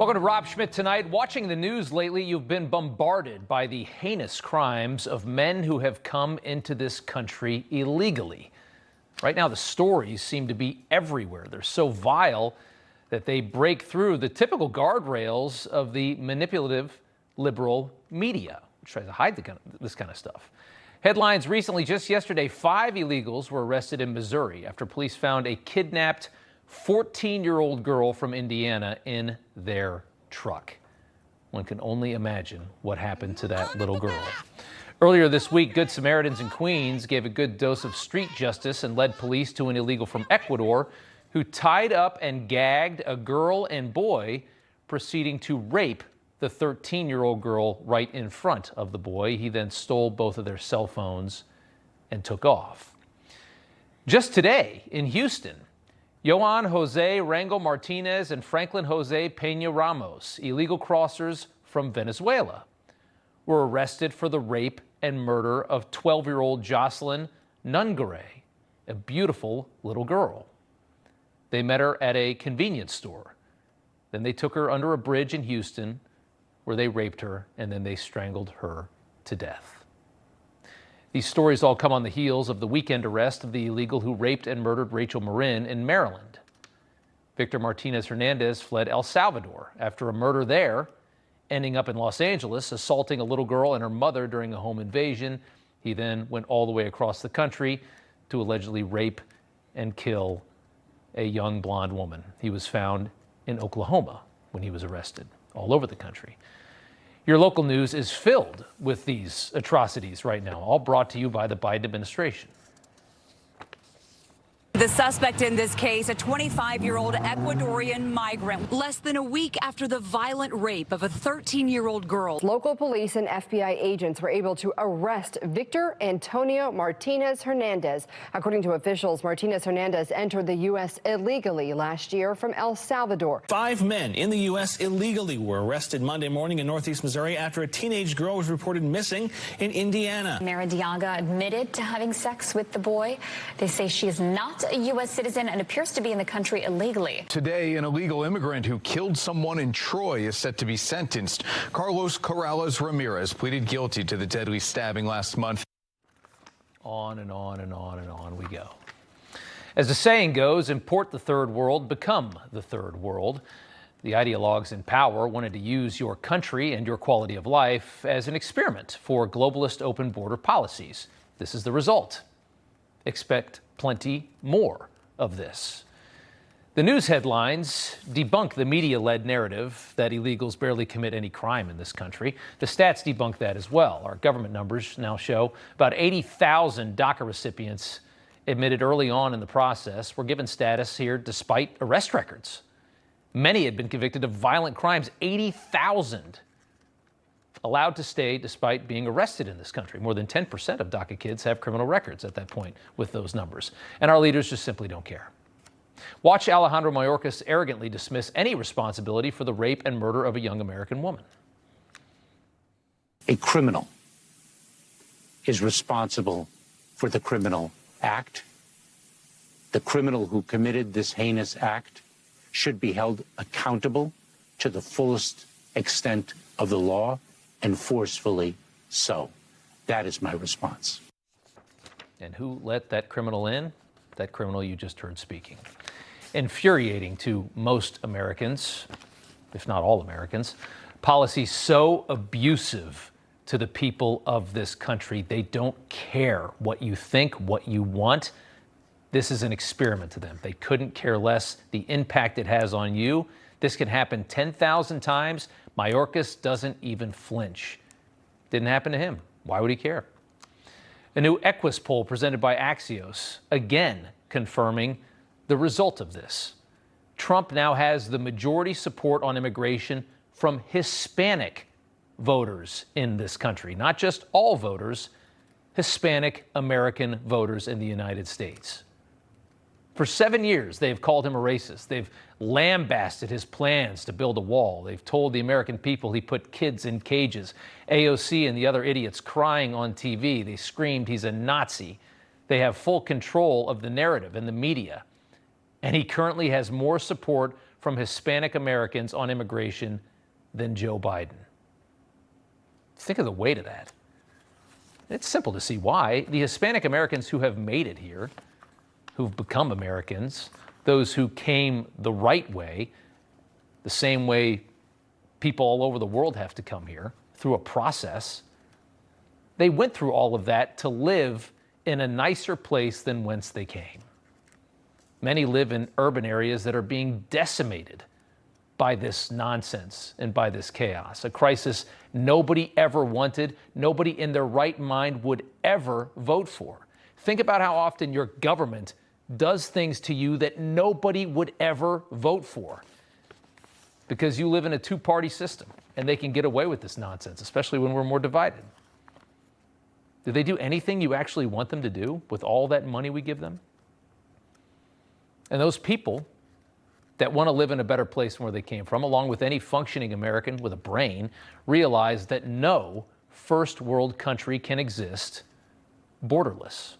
Welcome to Rob Schmitt Tonight. Watching the news lately, you've been bombarded by the heinous crimes of men who have come into this country illegally. Right now, the stories seem to be everywhere. They're so vile that they break through the typical guardrails of the manipulative liberal media, which tries to hide this kind of stuff. Headlines recently, just yesterday, 5 illegals were arrested in Missouri after police found a kidnapped 14-year-old girl from Indiana in their truck. One can only imagine what happened to that little girl. Earlier this week, Good Samaritans in Queens gave a good dose of street justice and led police to an illegal from Ecuador who tied up and gagged a girl and boy, proceeding to rape the 13-year-old girl right in front of the boy. He then stole both of their cell phones and took off. Just today in Houston, Johan Jose Rangel Martinez and Franklin Jose Peña Ramos, illegal crossers from Venezuela, were arrested for the rape and murder of 12-year-old Jocelyn Nungaray, a beautiful little girl. They met her at a convenience store. Then they took her under a bridge in Houston where they raped her, and then they strangled her to death. These stories all come on the heels of the weekend arrest of the illegal who raped and murdered Rachel Marin in Maryland. Victor Martinez Hernandez fled El Salvador after a murder there, ending up in Los Angeles, assaulting a little girl and her mother during a home invasion. He then went all the way across the country to allegedly rape and kill a young blonde woman. He was found in Oklahoma when he was arrested, all over the country. Your local news is filled with these atrocities right now, all brought to you by the Biden administration. The suspect in this case, a 25-year-old Ecuadorian migrant, less than a week after the violent rape of a 13-year-old girl. Local police and FBI agents were able to arrest Victor Antonio Martinez Hernandez. According to officials, Martinez Hernandez entered the U.S. illegally last year from El Salvador. 5 men in the U.S. illegally were arrested Monday morning in northeast Missouri after a teenage girl was reported missing in Indiana. Maradiaga admitted to having sex with the boy. They say she is not a U.S. citizen and appears to be in the country illegally. Today, an illegal immigrant who killed someone in Troy is set to be sentenced. Carlos Corrales Ramirez pleaded guilty to the deadly stabbing last month. On and on and on and on we go. As the saying goes, import the third world, become the third world. The ideologues in power wanted to use your country and your quality of life as an experiment for globalist open border policies. This is the result. Expect plenty more of this. The news headlines debunk the media-led narrative that illegals barely commit any crime in this country. The stats debunk that as well. Our government numbers now show about 80,000 DACA recipients admitted early on in the process were given status here despite arrest records. Many had been convicted of violent crimes. 80,000 allowed to stay despite being arrested in this country. More than 10% of DACA kids have criminal records at that point with those numbers. And our leaders just simply don't care. Watch Alejandro Mayorkas arrogantly dismiss any responsibility for the rape and murder of a young American woman. A criminal is responsible for the criminal act. The criminal who committed this heinous act should be held accountable to the fullest extent of the law, and forcefully so. That is my response. And who let that criminal in? That criminal you just heard speaking. Infuriating to most Americans, if not all Americans, policies so abusive to the people of this country. They don't care what you think, what you want. This is an experiment to them. They couldn't care less the impact it has on you. This can happen 10,000 times. Mayorkas doesn't even flinch. Didn't happen to him. Why would he care? A new Equus poll presented by Axios, again confirming the result of this. Trump now has the majority support on immigration from Hispanic voters in this country. Not just all voters, Hispanic American voters in the United States. For 7 years, they've called him a racist. They've lambasted his plans to build a wall. They've told the American people he put kids in cages. AOC and the other idiots crying on TV. They screamed he's a Nazi. They have full control of the narrative and the media. And he currently has more support from Hispanic Americans on immigration than Joe Biden. Think of the weight of that. It's simple to see why. The Hispanic Americans who have made it here, who've become Americans, those who came the right way, the same way people all over the world have to come here, through a process, they went through all of that to live in a nicer place than whence they came. Many live in urban areas that are being decimated by this nonsense and by this chaos, a crisis nobody ever wanted, nobody in their right mind would ever vote for. Think about how often your government does things to you that nobody would ever vote for because you live in a two-party system and they can get away with this nonsense, especially when we're more divided. Do they do anything you actually want them to do with all that money we give them? And those people that want to live in a better place than where they came from, along with any functioning American with a brain, realize that no first world country can exist borderless.